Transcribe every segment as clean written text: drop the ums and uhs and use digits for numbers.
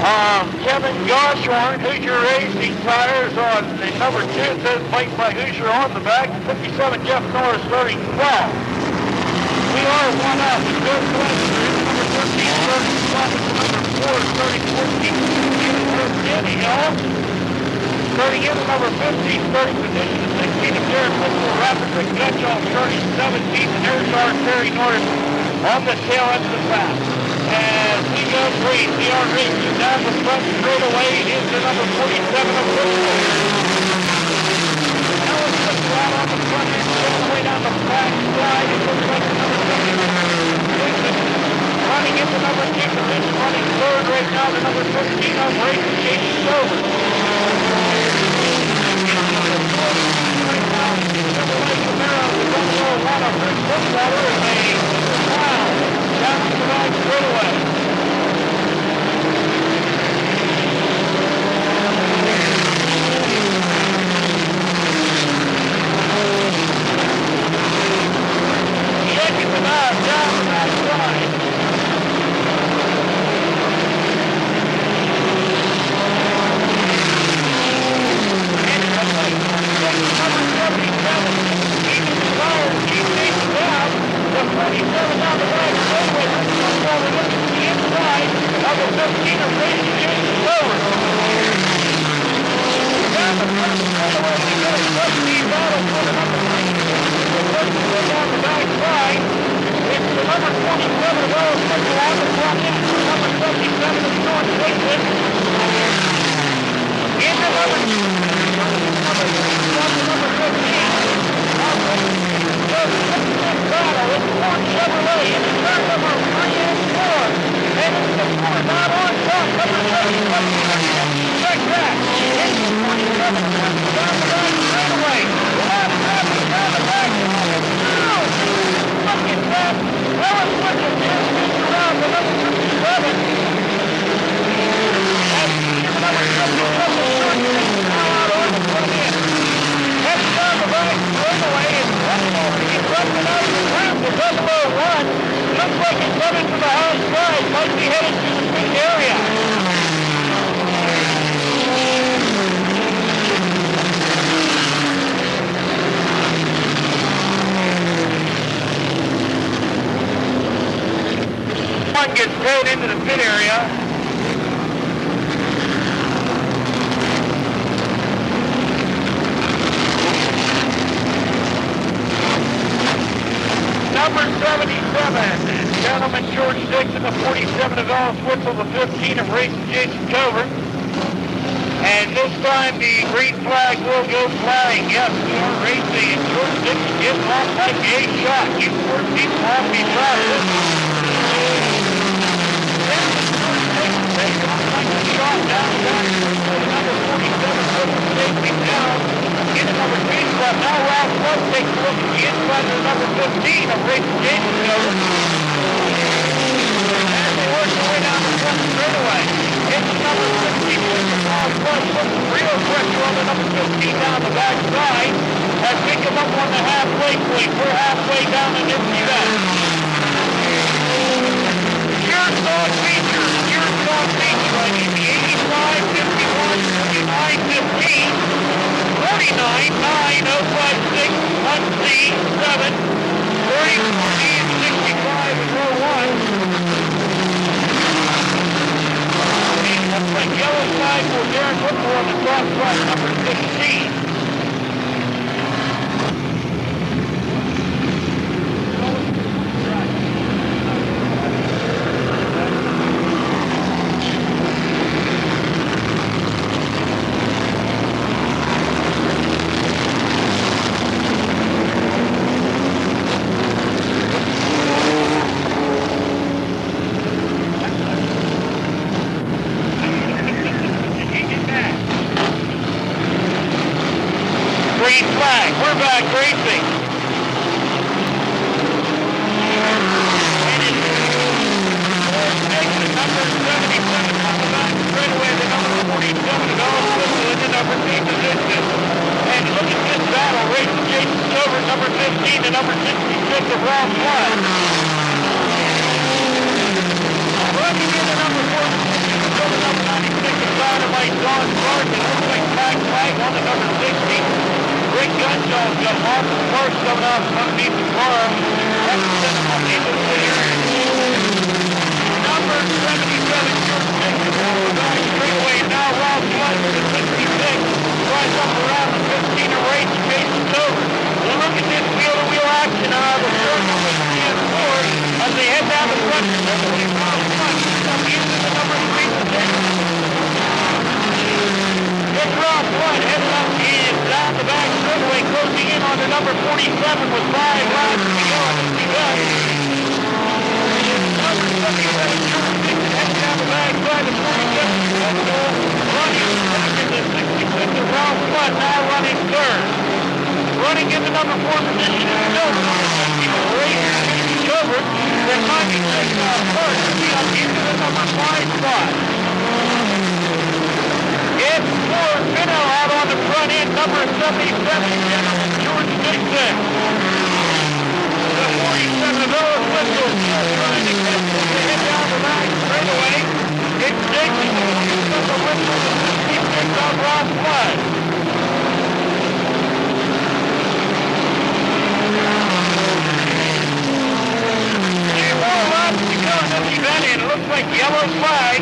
Kevin Goshorn, Hoosier Racing tires on the number 2, says made by Hoosier on the back. 57 Jeff Norris starting 12. We are one up. Bill Webster is number 13 starting 7. Number 4 starting 14. Danny Hill starting in number 15 starting position. 16 of Jared Mitchell, rapidly catch off starting 17. And there's our Terry Norris on the tail end of the pack. As we go green, we are racing down the front straightaway into number 47 of Bristol. Now it's just out on the front end, all the way down the back side. It looks like number 7. Running into number 2 position, running third right now to number 15 of racing Jason Silver. Right now, Chevrolet Camaro, the Buffalo one of Rick Footwater is a wow. Down to the back straightaway. Checking the knob down the back side. And number 77, even fires, keep things down. The 47 down the back straightaway. We're looking to the inside of the 15 of Racing Jason Silver. Down the front straightaway, we get a 17 battle for the number 9. The first one down the back side. It's the number 27 of Earl Mitchell on the front end. Number 77 of Sean Wakeman. In the number 15. Battle with Ford Chevrolet in the turn number 3 and 4. And it's the Ford out on top, number 7. Check that. It's the 47 down the back straightaway. Down the back. Now, look at that. Ellen Wickett just spins around the number 57. And the number 77 now out on the front end. Heading down the back straightaway and he's running out of the ramp with Buffalo 1. Looks like he's headed to the house side. Might be headed to the big area. One gets pulled into the pit area. Number 77, gentleman George Dixon, the 47 of Alice Whittle, the 15 of Racing Jason Cover. And this time the green flag will go flying. Yes, we are racing, and George Dixon gets off like a shot. Keep 14 off the shot. Then George Dixon takes off like a shot down to number 47, Whittle taking down. In the number 3 spot, now Ralph Love takes a look at the inside of the number 15 of Racing Jason Cover. And they work their way down the front straightaway. It's the number 15 with the Ralph Love puts real pressure on the number 15 down the back side. As we come up on the halfway point, we're halfway down in this event. Pure Song feature, I mean the 85, 51, 29, 15. 49, 9, 056, 1C, 7, 30, 14, 65, and row 1. And looks like yellow flag for Darren Whitmore on the top spot, number 16. Green flag. We're back racing. And it's number 77 on the back straightaway, the number 47 of Alice Whittle in the number 2 position. And look at this battle. Racing Jason Silver, number 15 to number 66 of Ralph Flood. Running in the number 4 position, number 9. by John Clark. It looks like Black Flag on the number 60. Rick Gunshaw's got Martin Clark coming off underneath the car. That's the number 77, George Dixon, on the back straightaway. Now Rob Flood to the 66. Drives up around the 15 and race. Chase is over. Well, look at this wheel-to-wheel action of the third number 3 and 4 as they head down the front. Into the number 3 position. It's Rob Flood heading up and down the back straightaway, closing in on the number 47 with 5 laps to go. Number 77, George Dixon heading down the back side of 47. Running second to 66 of Rob Flood, now running third. Running into number 4 position is still number 50. The race is over. The 96 first to be up into the number 5 spot. It's Ford Pinto out on the front end, number 77, General George Dixon. The 47 of Ellis Whistle still trying to get to head down the back straightaway. It's Dixon, the Whistle, the 66 on Rob Flood. And it looks like yellow flag.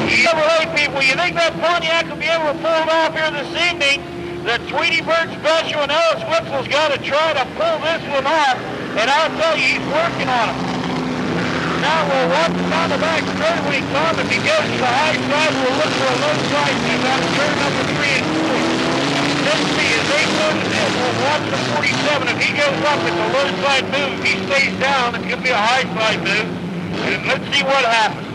Chevrolet people, you think that Pontiac will be able to pull it off here this evening? The Tweety Bird Special and Ellis Whipsell's got to try to pull this one off, and I'll tell you, he's working on it. Now we'll watch him on the back straightaway come. If he goes to the high side, we'll look for a low side move out of turn number 3 and 4. Let's see, as they go to this, we'll watch the 47. If he goes up, it's a low side move. If he stays down, it's going to be a high side move. And let's see what happens.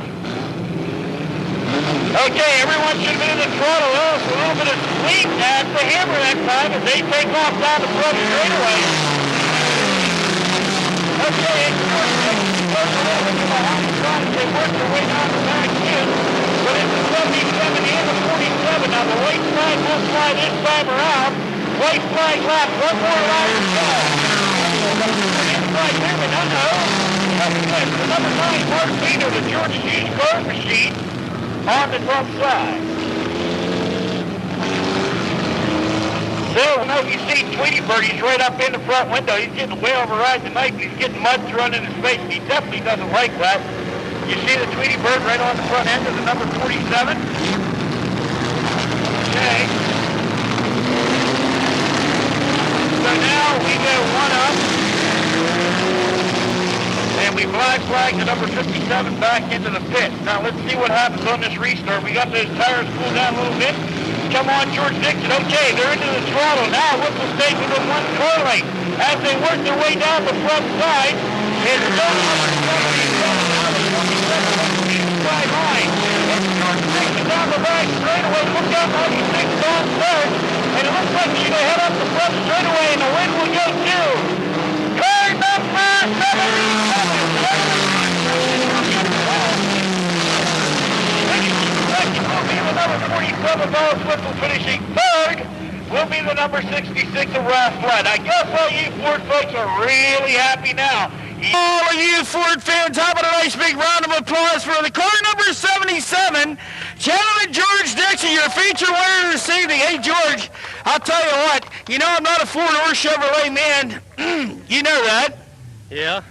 Okay, everyone should have been in the throttle. Well, it's a little bit of sleep at the hammer that time as they take off down the front straightaway. Okay, it's short section. Goes a little bit to the high side as they work their way down the back end. But it's the 77 and the 47. Now the white flag will fly this time around. White flag lap, one more lap to go. Inside there, but no. That's good. The number 9, Mark Peter, the Georgia Hughes car machine, on the front side. So, now you see Tweety Bird, he's right up in the front window. He's getting way override tonight. He's getting mud thrown in his face. He definitely doesn't like that. You see the Tweety Bird right on the front end of the number 47. Okay. So now we go one up. And we black flag the number 57 back into the pit. Now let's see what happens on this restart. We got those tires cooled down a little bit. Come on, George Dixon. Okay, they're into the throttle. Now Whipple stays within one car length. As they work their way down the front side, it's still number 77. Right line. It's George Dixon down the back straightaway. Look out, 96 on third. And it looks like she's going to head up the front straightaway, and the wind will go to car number 77. Second will be the number 47, Ellis Whipple, finishing third. Will be the number 66 of Rob Flood. I guess all you Ford folks are really happy now. All of you Ford fans, how about a nice big round of applause for the car number 77, gentleman George Dixon, your feature winner this evening. Hey, George, I'll tell you what, you know I'm not a Ford or Chevrolet man. You know that. Yeah.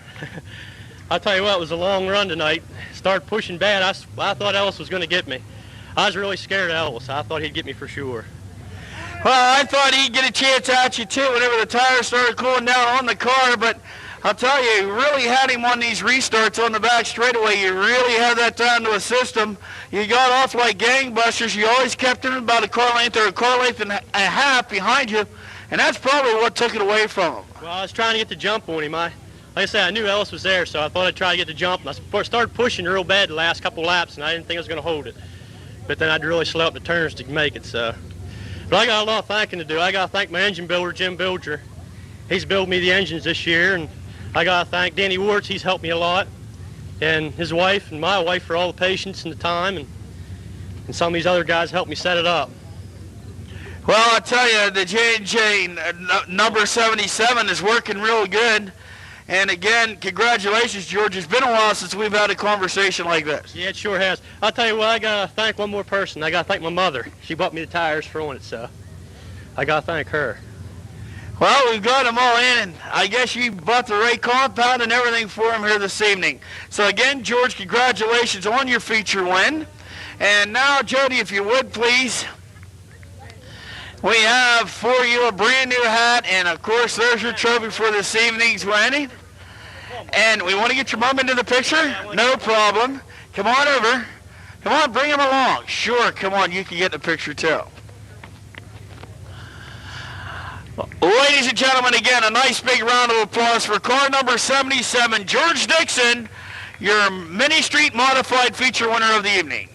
I'll tell you what, it was a long run tonight. Started pushing bad. I thought Ellis was going to get me. I was really scared of Ellis. I thought he'd get me for sure. Well, I thought he'd get a chance at you, too, whenever the tires started cooling down on the car, but I'll tell you, you really had him on these restarts on the back straightaway. You really had that time to assist him. You got off like gangbusters. You always kept him about a car length or a car length and a half behind you, and that's probably what took it away from him. Well, I was trying to get the jump on him. Like I said, I knew Ellis was there, so I thought I'd try to get the jump. And I started pushing real bad the last couple laps, and I didn't think I was going to hold it. But then I'd really slow up the turns to make it, so. But I got a lot of thanking to do. I got to thank my engine builder, Jim Bilger. He's built me the engines this year, and I got to thank Danny Warts. He's helped me a lot, and his wife and my wife for all the patience and the time, and some of these other guys helped me set it up. Well, I tell you, the J&J number 77 is working real good. And again, congratulations, George. It's been a while since we've had a conversation like this. Yeah, it sure has. I'll tell you what, I got to thank one more person. I got to thank my mother. She bought me the tires for it, so I got to thank her. Well, we've got them all in, and I guess you bought the right compound and everything for him here this evening. So again, George, congratulations on your feature win. And now, Jody, if you would, please. We have for you a brand new hat, and of course, there's your trophy for this evening's winning. And we want to get your mom into the picture? No problem. Come on over. Come on, bring him along. Sure, come on, you can get in the picture too. Ladies and gentlemen, again, a nice big round of applause for car number 77, George Dixon, your Mini Street Modified feature winner of the evening.